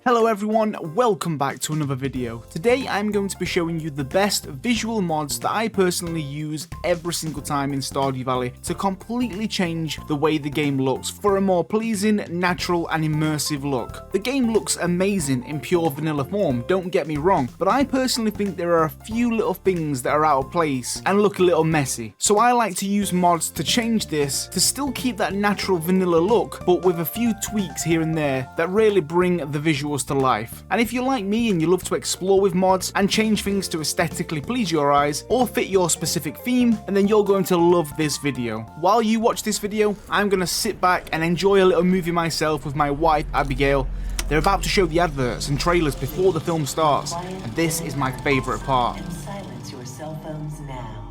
Hello everyone, welcome back to another video. Today I'm going to be showing you the best visual mods that I personally use every single time in Stardew Valley to completely change the way the game looks for a more pleasing, natural and immersive look. The game looks amazing in pure vanilla form, don't get me wrong, but I personally think there are a few little things that are out of place and look a little messy. So I like to use mods to change this to still keep that natural vanilla look, but with a few tweaks here and there that really bring the visuals to life. And if you're like me and you love to explore with mods and change things to aesthetically please your eyes or fit your specific theme, and then you're going to love this video. While you watch this video, I'm going to sit back and enjoy a little movie myself with my wife Abigail. They're about to show the adverts and trailers before the film starts, and this is my favourite part. And silence your cell phones now.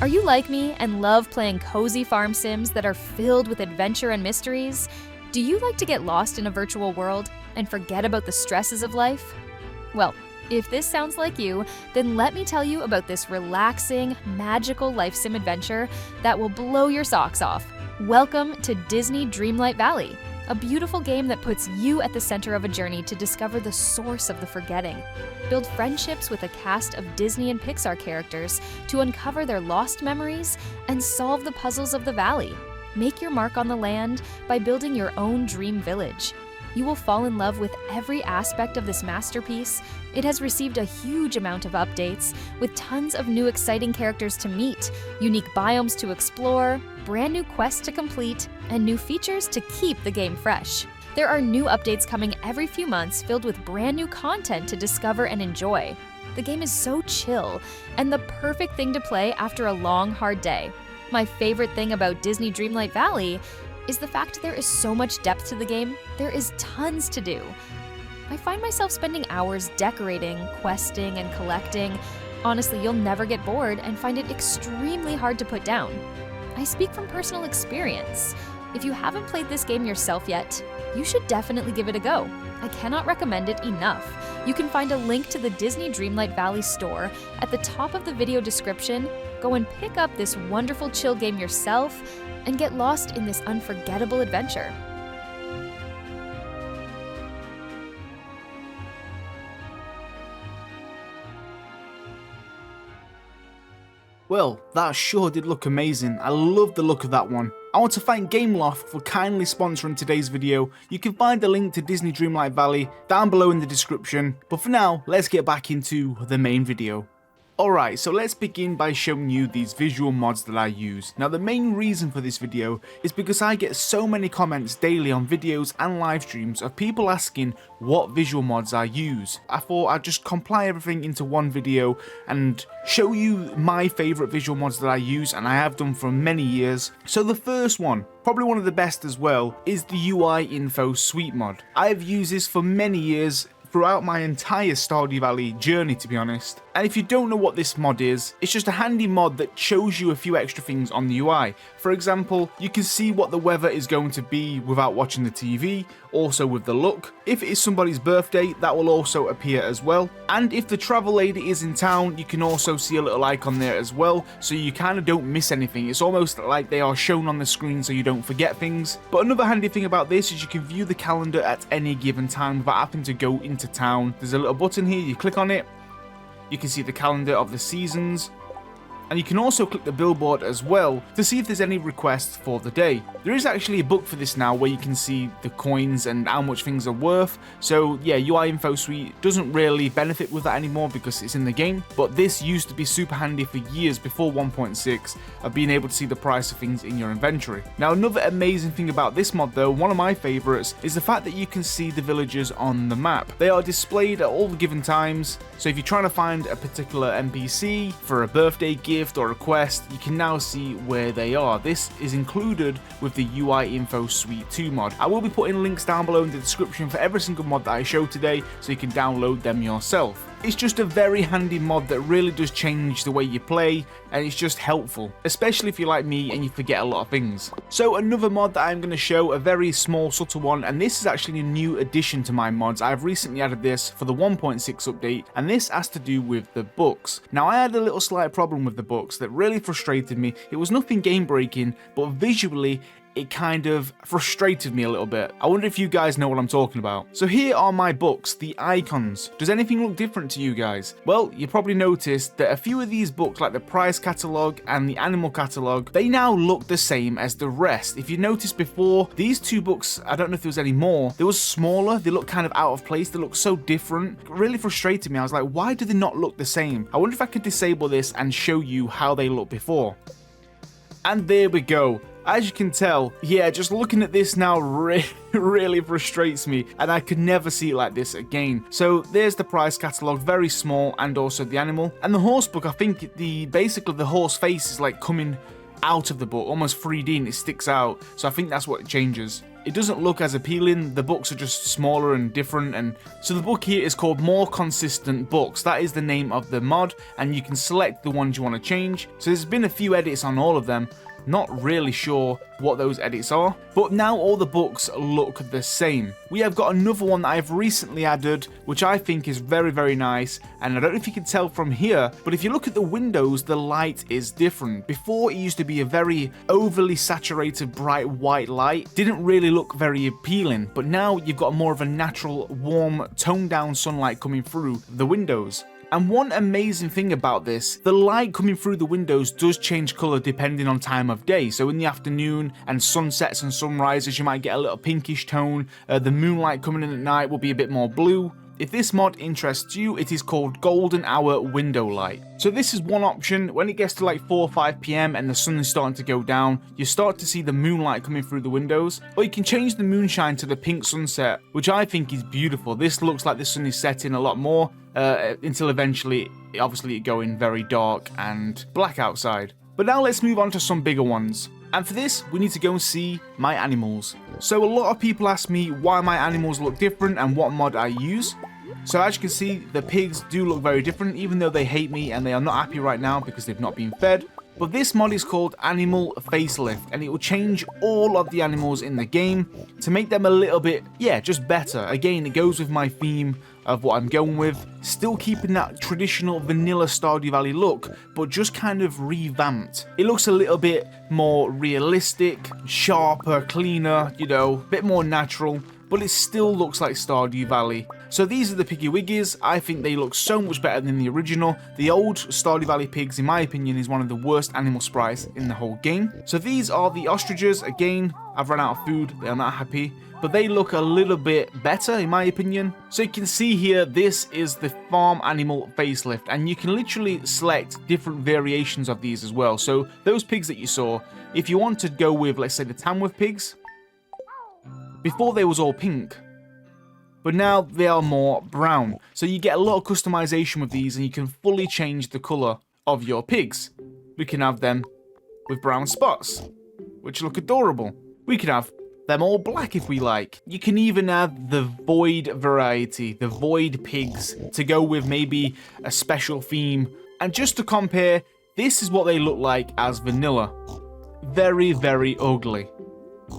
Are you like me and love playing cozy farm sims that are filled with adventure and mysteries? Do you like to get lost in a virtual world and forget about the stresses of life? Well, if this sounds like you, then let me tell you about this relaxing, magical life sim adventure that will blow your socks off. Welcome to Disney Dreamlight Valley, a beautiful game that puts you at the center of a journey to discover the source of the forgetting. Build friendships with a cast of Disney and Pixar characters to uncover their lost memories and solve the puzzles of the valley. Make your mark on the land by building your own dream village. You will fall in love with every aspect of this masterpiece. It has received a huge amount of updates, with tons of new exciting characters to meet, unique biomes to explore, brand new quests to complete, and new features to keep the game fresh. There are new updates coming every few months filled with brand new content to discover and enjoy. The game is so chill and the perfect thing to play after a long, hard day. My favorite thing about Disney Dreamlight Valley is the fact there is so much depth to the game. There is tons to do. I find myself spending hours decorating, questing, and collecting. Honestly, you'll never get bored and find it extremely hard to put down. I speak from personal experience. If you haven't played this game yourself yet, you should definitely give it a go. I cannot recommend it enough. You can find a link to the Disney Dreamlight Valley store at the top of the video description. Go and pick up this wonderful chill game yourself and get lost in this unforgettable adventure. Well, that sure did look amazing. I love the look of that one. I want to thank Gameloft for kindly sponsoring today's video. You can find the link to Disney Dreamlight Valley down below in the description. But for now, let's get back into the main video. Alright, so let's begin by showing you these visual mods that I use. Now the main reason for this video is because I get so many comments daily on videos and live streams of people asking what visual mods I use. I thought I'd just compile everything into one video and show you my favourite visual mods that I use, and I have done for many years. So the first one, probably one of the best as well, is the UI Info Suite mod. I have used this for many years, throughout my entire Stardew Valley journey, to be honest. And if you don't know what this mod is, it's just a handy mod that shows you a few extra things on the UI. For example, you can see what the weather is going to be without watching the TV, also with the look. If it is somebody's birthday, that will also appear as well. And if the travel lady is in town, you can also see a little icon there as well, so you kind of don't miss anything. It's almost like they are shown on the screen so you don't forget things. But another handy thing about this is you can view the calendar at any given time without having to go into town. There's a little button here, you click on it, you can see the calendar of the seasons, and you can also click the billboard as well to see if there's any requests for the day. There is actually a book for this now where you can see the coins and how much things are worth. So yeah, UI Info Suite doesn't really benefit with that anymore because it's in the game, but this used to be super handy for years before 1.6 of being able to see the price of things in your inventory. Now another amazing thing about this mod though, one of my favourites, is the fact that you can see the villagers on the map. They are displayed at all the given times, so if you're trying to find a particular NPC for a birthday gift or a quest, you can now see where they are. This is included with the UI Info Suite 2 mod. I will be putting links down below in the description for every single mod that I show today, so you can download them yourself. It's just a very handy mod that really does change the way you play, and it's just helpful, especially if you're like me and you forget a lot of things. So another mod that I'm going to show, a very small subtle one, and this is actually a new addition to my mods. I've recently added this for the 1.6 update, and this has to do with the books. Now I had a little slight problem with the books that really frustrated me. It was nothing game breaking, but visually it kind of frustrated me a little bit. I wonder if you guys know what I'm talking about. So here are my books, the icons. Does anything look different to you guys? Well, you probably noticed that a few of these books, like the prize catalogue and the animal catalogue, they now look the same as the rest. If you noticed before, these two books, I don't know if there was any more, they were smaller, they look kind of out of place, they look so different. It really frustrated me. I was like, why do they not look the same? I wonder if I could disable this and show you how they looked before. And there we go. As you can tell, yeah, just looking at this now really frustrates me, and I could never see it like this again. So there's the prize catalogue, very small, and also the animal. And the horse book, I think basically the horse face is like coming out of the book, almost 3D, and it sticks out. So I think that's what changes. It doesn't look as appealing, the books are just smaller and different, and so the book here is called More Consistent Books. That is the name of the mod, and you can select the ones you want to change. So there's been a few edits on all of them. Not really sure what those edits are, but now all the books look the same. We have got another one that I've recently added, which I think is very nice, and I don't know if you can tell from here, but if you look at the windows, the light is different. Before, it used to be a very overly saturated bright white light, didn't really look very appealing, but now you've got more of a natural, warm, toned down sunlight coming through the windows. And one amazing thing about this, the light coming through the windows does change colour depending on time of day. So in the afternoon and sunsets and sunrises, you might get a little pinkish tone. The moonlight coming in at night will be a bit more blue. If this mod interests you, it is called Golden Hour Window Light. So this is one option. When it gets to like 4 or 5 PM and the sun is starting to go down, you start to see the moonlight coming through the windows. Or you can change the moonshine to the pink sunset, which I think is beautiful. This looks like the sun is setting a lot more until eventually, obviously, it going very dark and black outside. But now let's move on to some bigger ones. And for this, we need to go and see my animals. So a lot of people ask me why my animals look different and what mod I use. So as you can see, the pigs do look very different, even though they hate me and they are not happy right now because they've not been fed. But this mod is called Animal Facelift, and it will change all of the animals in the game to make them a little bit, yeah, just better. Again, it goes with my theme of what I'm going with, still keeping that traditional vanilla Stardew Valley look, but just kind of revamped. It looks a little bit more realistic, sharper, cleaner, you know, a bit more natural, but it still looks like Stardew Valley. So these are the Piggy Wiggies. I think they look so much better than the original. The old Stardew Valley pigs, in my opinion, is one of the worst animal sprites in the whole game. So these are the ostriches. Again, I've run out of food, they are not happy, but they look a little bit better in my opinion. So you can see here, this is the farm animal facelift, and you can literally select different variations of these as well. So those pigs that you saw, if you want to go with, let's say, the Tamworth pigs, before they was all pink, but now they are more brown. So you get a lot of customization with these, and you can fully change the color of your pigs. We can have them with brown spots, which look adorable. We could have them all black if we like. You can even have the void variety, the void pigs, to go with maybe a special theme. And just to compare, this is what they look like as vanilla. Very ugly.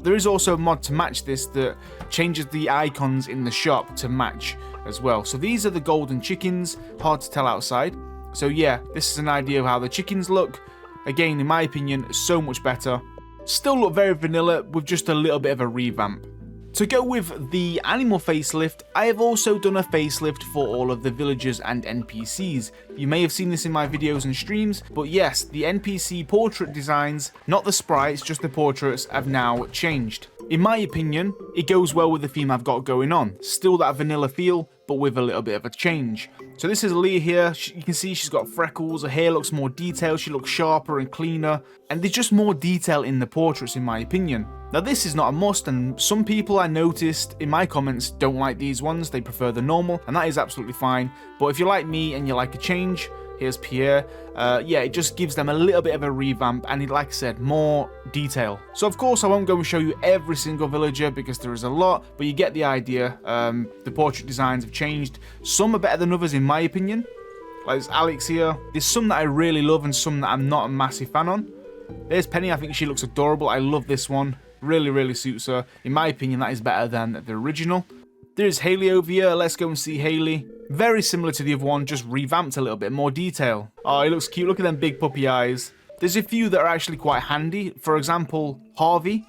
There is also a mod to match this that changes the icons in the shop to match as well. So these are the golden chickens, hard to tell outside. So yeah, this is an idea of how the chickens look. Again, in my opinion, so much better. Still look very vanilla with just a little bit of a revamp. To go with the animal facelift, I have also done a facelift for all of the villagers and NPCs. You may have seen this in my videos and streams, but yes, the NPC portrait designs, not the sprites, just the portraits, have now changed. In my opinion, it goes well with the theme I've got going on. Still that vanilla feel, but with a little bit of a change. So this is Leah here. You can see she's got freckles, her hair looks more detailed, she looks sharper and cleaner, and there's just more detail in the portraits in my opinion. Now this is not a must, and some people I noticed in my comments don't like these ones, they prefer the normal, and that is absolutely fine. But if you're like me and you like a change, Here's Pierre. Yeah, it just gives them a little bit of a revamp and, like I said, more detail. So of course I won't go and show you every single villager because there is a lot, but you get the idea. The portrait designs have changed. Some are better than others in my opinion. Like there's Alex here. There's some that I really love and some that I'm not a massive fan on. There's Penny. I think she looks adorable. I love this one. Really, really suits her. In my opinion, that is better than the original. There's Haley over here. Let's go and see Haley. Very similar to the other one, just revamped a little bit, more detail. Oh, he looks cute. Look at them big puppy eyes. There's a few that are actually quite handy. For example, Harvey.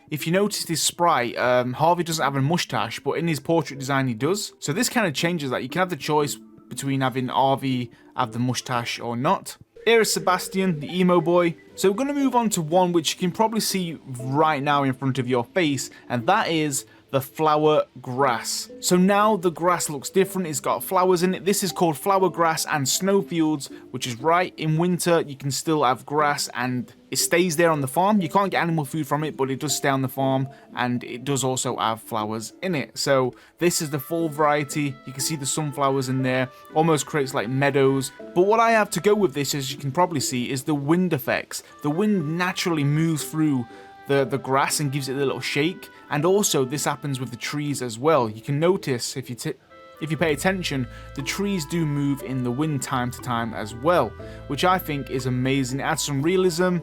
If you notice this sprite, Harvey doesn't have a mustache, but in his portrait design he does. So this kind of changes that. You can have the choice between having Harvey have the mustache or not. Here is Sebastian, the emo boy. So we're going to move on to one which you can probably see right now in front of your face, and that is the flower grass. So now the grass looks different. It's got flowers in it. This is called flower grass and snowfields, which is right. In winter, you can still have grass and it stays there on the farm. You can't get animal food from it, but it does stay on the farm and it does also have flowers in it. So this is the fall variety. You can see the sunflowers in there. Almost creates like meadows. But what I have to go with this, as you can probably see, is the wind effects. The wind naturally moves through the grass and gives it a little shake, and also this happens with the trees as well. You can notice if you pay attention, the trees do move in the wind time to time as well, which I think is amazing. It adds some realism.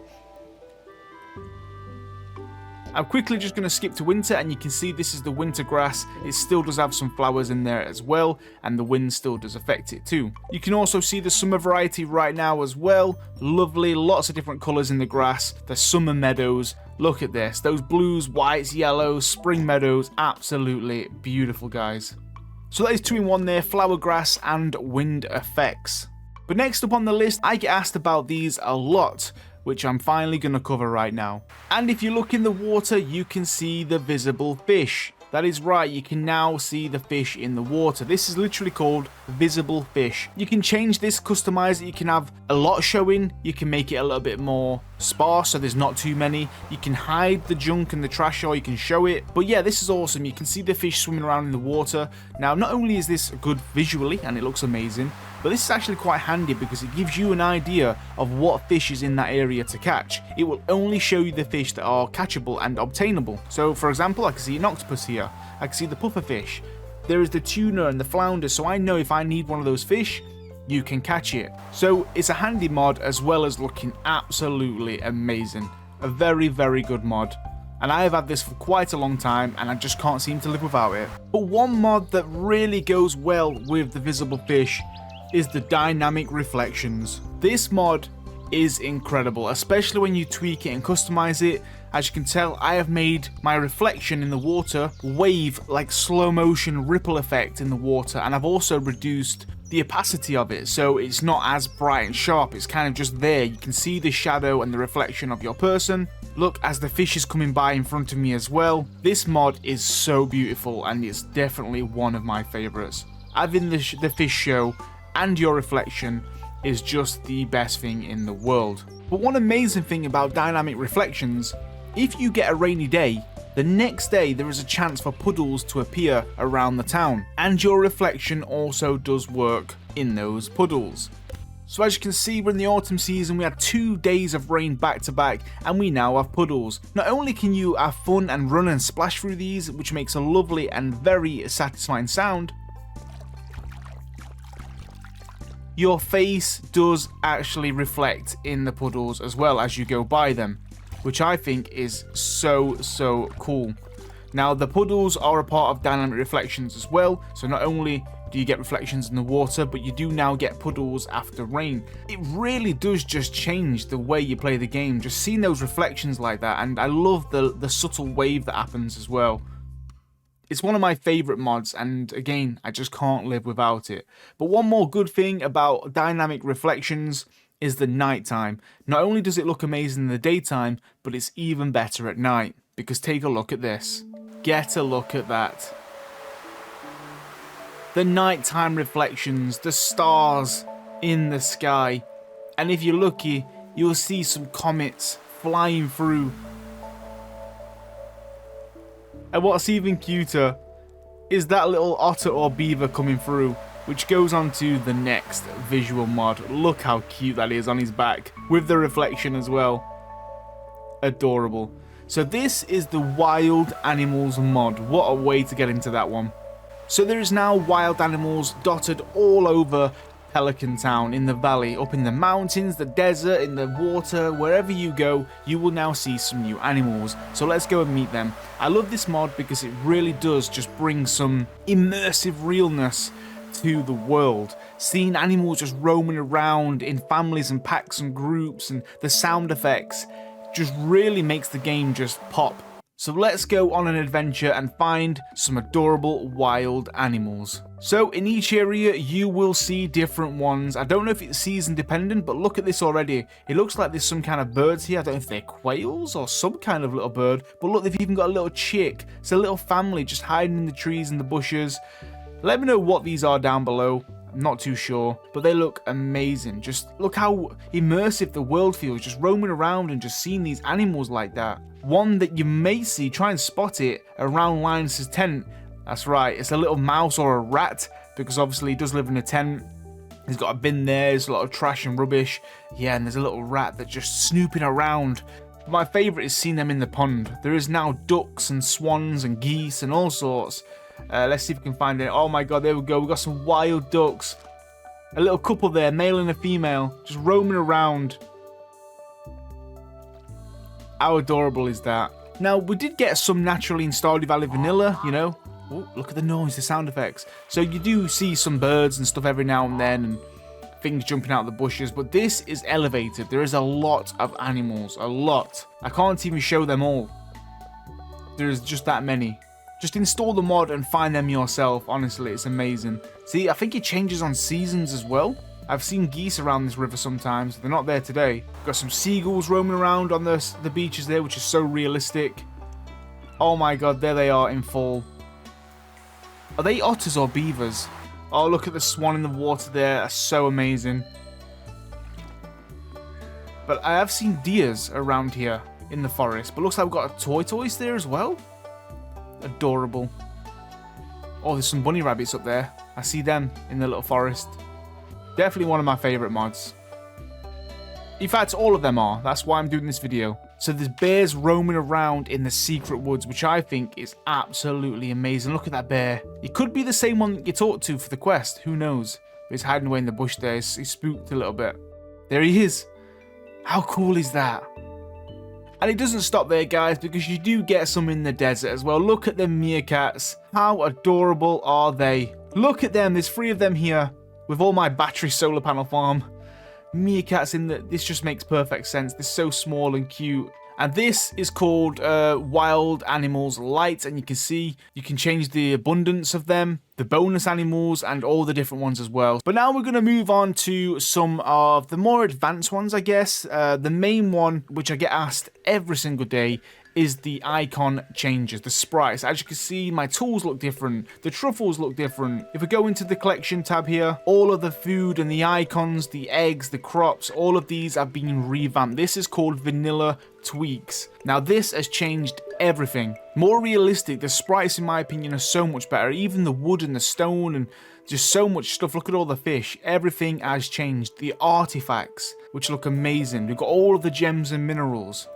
I'm quickly just going to skip to winter, and you can see this is the winter grass. It still does have some flowers in there as well, and the wind still does affect it too. You can also see the summer variety right now as well. Lovely, lots of different colours in the grass. The summer meadows. Look at this. Those blues, whites, yellows, spring meadows. Absolutely beautiful, guys. So that is 2 in 1 there, flower grass and wind effects. But next up on the list, I get asked about these a lot, which I'm finally going to cover right now. And if you look in the water, you can see the visible fish. That is right, you can now see the fish in the water. This is literally called visible fish. You can change this, customize it. You can have a lot showing. You can make it a little bit more sparse so there's not too many. You can hide the junk and the trash, or you can show it. But yeah, this is awesome. You can see the fish swimming around in the water. Now, not only is this good visually and it looks amazing, but this is actually quite handy because it gives you an idea of what fish is in that area to catch. It will only show you the fish that are catchable and obtainable. So for example, I can see an octopus here. I can see the pufferfish. There is the tuna and the flounder, so I know if I need one of those fish, you can catch it. So it's a handy mod as well as looking absolutely amazing. A very, very good mod. And I have had this for quite a long time and I just can't seem to live without it. But one mod that really goes well with the visible fish is the dynamic reflections. This mod is incredible, especially when you tweak it and customize it. As you can tell, I have made my reflection in the water wave like slow motion ripple effect in the water, and I've also reduced the opacity of it so it's not as bright and sharp. It's kind of just there. You can see the shadow and the reflection of your person. Look, as the fish is coming by in front of me as well. This mod is so beautiful and it's definitely one of my favorites. Having the fish show and your reflection is just the best thing in the world. But one amazing thing about dynamic reflections, if you get a rainy day, the next day there is a chance for puddles to appear around the town, and your reflection also does work in those puddles. So as you can see, we're in the autumn season. We had 2 days of rain back to back and we now have puddles. Not only can you have fun and run and splash through these, which makes a lovely and very satisfying sound, your face does actually reflect in the puddles as well as you go by them, which I think is so cool. Now the puddles are a part of dynamic reflections as well, so not only do you get reflections in the water, but you do now get puddles after rain. It really does just change the way you play the game, just seeing those reflections like that, and I love the subtle wave that happens as well. It's one of my favourite mods, and again, I just can't live without it. But one more good thing about dynamic reflections is the nighttime. Not only does it look amazing in the daytime, but it's even better at night. Because take a look at this. Get a look at that. The nighttime reflections, the stars in the sky. And if you're lucky, you'll see some comets flying through. And what's even cuter is that little otter or beaver coming through. which goes on to the next visual mod. Look how cute that is on his back, with the reflection as well. Adorable. So this is the Wild Animals mod. What a way to get into that one. So there is now wild animals dotted all over Pelican Town, in the valley, up in the mountains, the desert, in the water, wherever you go, you will now see some new animals. So let's go and meet them. I love this mod because it really does just bring some immersive realness to the world. Seeing animals just roaming around in families and packs and groups, and the sound effects just really makes the game just pop. So let's go on an adventure and find some adorable wild animals. So in each area you will see different ones. I don't know if it's season dependent, but look at this already. It looks like there's some kind of birds here. I don't know if they're quails or some kind of little bird, but look, they've even got a little chick. It's a little family just hiding in the trees and the bushes. Let me know what these are down below. I'm not too sure, but they look amazing. Just look how immersive the world feels, just roaming around and just seeing these animals like that. One that you may see, try and spot it, around Linus's tent. That's right, it's a little mouse or a rat, because obviously he does live in a tent. He's got a bin there, there's a lot of trash and rubbish. Yeah, and there's a little rat that's just snooping around. My favourite is seeing them in the pond. There is now ducks and swans and geese and all sorts. Let's see if we can find it. Oh my god, there we go. We've got some wild ducks. A little couple there, male and a female, just roaming around. How adorable is that? Now, we did get some naturally in Stardew Valley vanilla, you know. Oh, look at the noise, the sound effects. So you do see some birds and stuff every now and then, and things jumping out of the bushes, but this is elevated. There is a lot of animals, a lot. I can't even show them all. There's just that many. Just install the mod and find them yourself. Honestly, it's amazing. See, I think it changes on seasons as well. I've seen geese around this river sometimes. They're not there today. Got some seagulls roaming around on the beaches there, which is so realistic. Oh my god, there they are in full. Are they otters or beavers? Oh, look at the swan in the water there. That's so amazing. But I have seen deers around here in the forest. But looks like we've got a tortoise there as well. Adorable. Oh, there's some bunny rabbits up there. I see them in the little forest. Definitely one of my favourite mods. In fact, all of them are. That's why I'm doing this video. So there's bears roaming around in the secret woods, which I think is absolutely amazing. Look at that bear. It could be the same one that you talked to for the quest. Who knows? But he's hiding away in the bush there. He's spooked a little bit. There he is. How cool is that? And it doesn't stop there, guys, because you do get some in the desert as well. Look at the meerkats. How adorable are they? Look at them. There's 3 of them here. With all my battery solar panel farm, meerkats in this just makes perfect sense. They're so small and cute. And this is called Wild Animals Light, and you can see you can change the abundance of them, the bonus animals, and all the different ones as well. But now we're going to move on to some of the more advanced ones, I guess. The main one, which I get asked every single day, is the icon changes, the sprites. As you can see, my tools look different, the truffles look different. If we go into the collection tab here, all of the food and the icons, the eggs, the crops, all of these have been revamped. This is called vanilla tweaks. Now this has changed everything. More realistic, the sprites in my opinion are so much better. Even the wood and the stone and just so much stuff. Look at all the fish. Everything has changed. The artifacts, which look amazing. We've got all of the gems and minerals.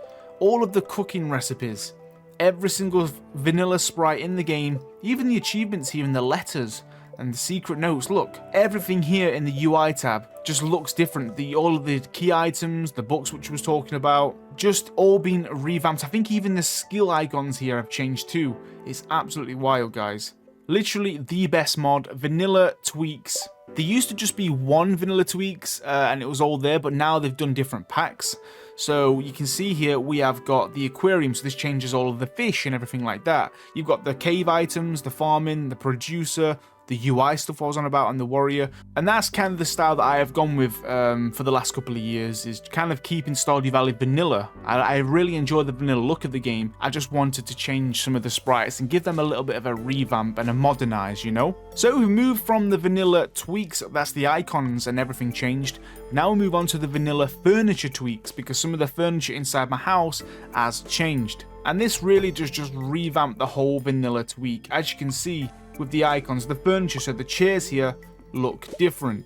All of the cooking recipes, every single vanilla sprite in the game, even the achievements here and the letters and the secret notes. Look, everything here in the UI tab just looks different. All of the key items, the books which I was talking about, just all been revamped. I think even the skill icons here have changed too. It's absolutely wild, guys. Literally the best mod, vanilla tweaks. There used to just be one vanilla tweaks and it was all there, but now they've done different packs. So you can see here we have got the aquarium, so this changes all of the fish and everything like that. You've got the cave items, the farming, the producer, the UI stuff I was on about, and the warrior. And that's kind of the style that I have gone with for the last couple of years, is kind of keeping Stardew Valley vanilla. I really enjoy the vanilla look of the game. I just wanted to change some of the sprites and give them a little bit of a revamp and a modernize, you know? So we moved from the vanilla tweaks, that's the icons and everything changed. Now we move on to the vanilla furniture tweaks, because some of the furniture inside my house has changed. And this really does just revamp the whole vanilla tweak. As you can see, with the icons, the furniture, so the chairs here look different.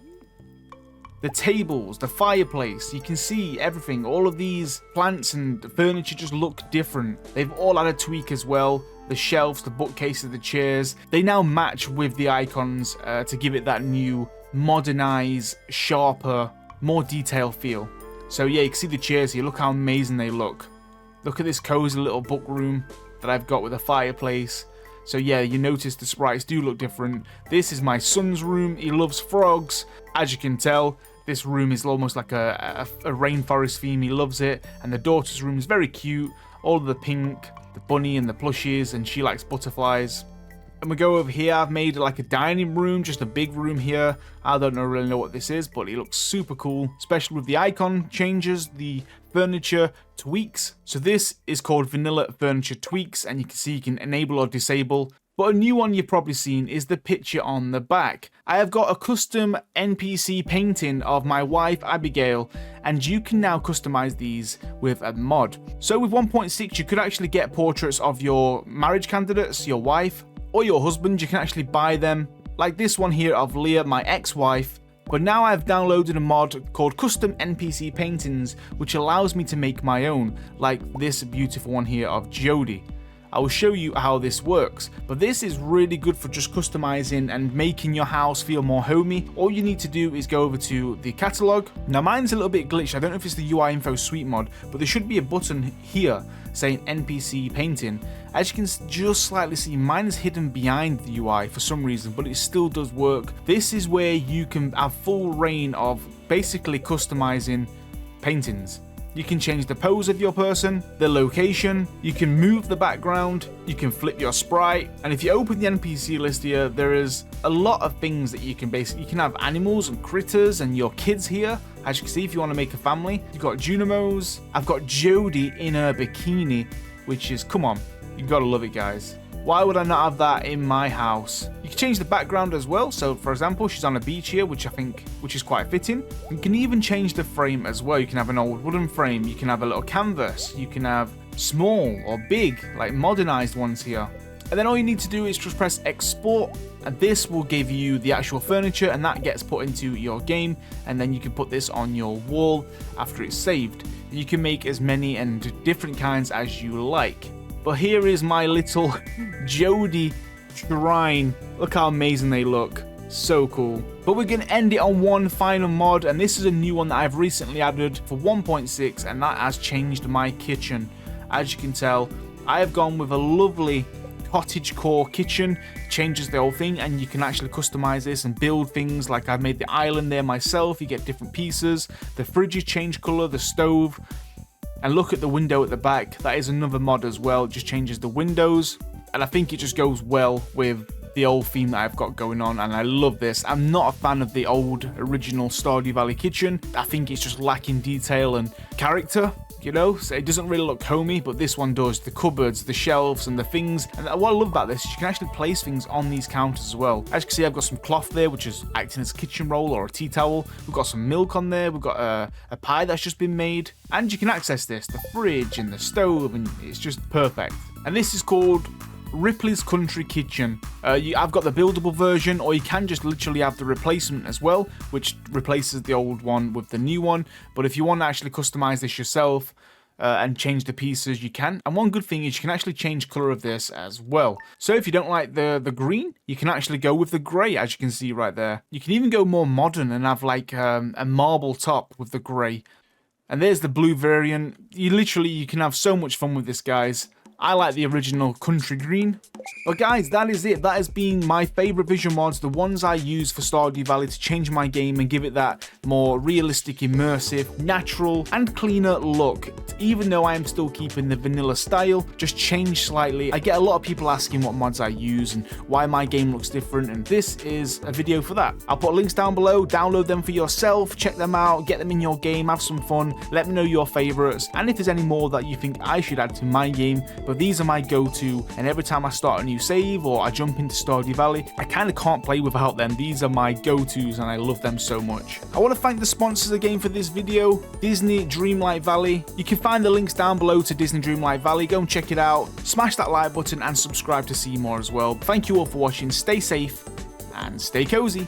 The tables, the fireplace, you can see everything. All of these plants and furniture just look different. They've all had a tweak as well. The shelves, the bookcases, the chairs, they now match with the icons to give it that new, modernized, sharper, more detailed feel. So yeah, you can see the chairs here. Look how amazing they look. Look at this cozy little book room that I've got with a fireplace. So yeah, you notice the sprites do look different. This is my son's room. He loves frogs. As you can tell, this room is almost like a rainforest theme. He loves it. And the daughter's room is very cute. All of the pink, the bunny and the plushies, and she likes butterflies. And we go over here. I've made like a dining room, just a big room here. I don't really know what this is, but it looks super cool, especially with the icon changes, the furniture tweaks. So this is called Vanilla Furniture Tweaks, and you can see you can enable or disable. But a new one you've probably seen is the picture on the back. I have got a custom NPC painting of my wife Abigail, and you can now customize these with a mod. So with 1.6 you could actually get portraits of your marriage candidates, your wife, or your husband. You can actually buy them, like this one here of Leah, my ex-wife. But now I've downloaded a mod called Custom NPC Paintings, which allows me to make my own, like this beautiful one here of Jody. I will show you how this works, but this is really good for just customizing and making your house feel more homey. All you need to do is go over to the catalog. Now mine's a little bit glitched. I don't know if it's the UI Info Suite mod, but there should be a button here saying NPC Painting. As you can just slightly see, mine is hidden behind the UI for some reason, but it still does work. This is where you can have full reign of basically customizing paintings. You can change the pose of your person, the location, you can move the background, you can flip your sprite, and if you open the NPC list here, there is a lot of things that you can basically, you can have animals and critters and your kids here. As you can see, if you want to make a family, you've got Junimos. I've got Jody in her bikini, which is, come on, you gotta love it, guys. Why would I not have that in my house? You can change the background as well. So for example, she's on a beach here, which is quite fitting. You can even change the frame as well. You can have an old wooden frame. You can have a little canvas. You can have small or big, like modernized ones here. And then all you need to do is just press export, and this will give you the actual furniture, and that gets put into your game, and then you can put this on your wall after it's saved. You can make as many and different kinds as you like. But here is my little Jody shrine. Look how amazing they look. So cool. But we're going to end it on one final mod, and this is a new one that I've recently added for 1.6, and that has changed my kitchen. As you can tell, I have gone with a lovely cottage core kitchen. Changes the whole thing, and you can actually customize this and build things. Like I've made the island there myself. You get different pieces. The fridge is changed color, the stove. And look at the window at the back. That is another mod as well. It just changes the windows. And I think it just goes well with the old theme that I've got going on. And I love this. I'm not a fan of the old original Stardew Valley kitchen. I think it's just lacking detail and character, you know? So it doesn't really look homey, but this one does. The cupboards, the shelves, and the things. And what I love about this is you can actually place things on these counters as well. As you can see, I've got some cloth there, which is acting as a kitchen roll or a tea towel. We've got some milk on there. We've got a pie that's just been made. And you can access this, the fridge and the stove, and it's just perfect. And this is called Ripley's Country Kitchen. I've got the buildable version, or you can just literally have the replacement as well, which replaces the old one with the new one. But if you want to actually customize this yourself and change the pieces, you can. And one good thing is you can actually change color of this as well. So if you don't like the green, you can actually go with the gray, as you can see right there. You can even go more modern and have like a marble top with the gray. And there's the blue variant. You can have so much fun with this, guys. I like the original country green. But guys, that is it. That has been my favorite visual mods, the ones I use for Stardew Valley to change my game and give it that more realistic, immersive, natural, and cleaner look. Even though I am still keeping the vanilla style, just changed slightly. I get a lot of people asking what mods I use and why my game looks different, and this is a video for that. I'll put links down below. Download them for yourself, check them out, get them in your game, have some fun. Let me know your favorites, and if there's any more that you think I should add to my game. But these are my go-to, and every time I start a new save or I jump into Stardew Valley, I kind of can't play without them. These are my go-tos, and I love them so much. I want to thank the sponsors again for this video, Disney Dreamlight Valley. You can find the links down below to Disney Dreamlight Valley. Go and check it out. Smash that like button and subscribe to see more as well. Thank you all for watching. Stay safe and stay cozy.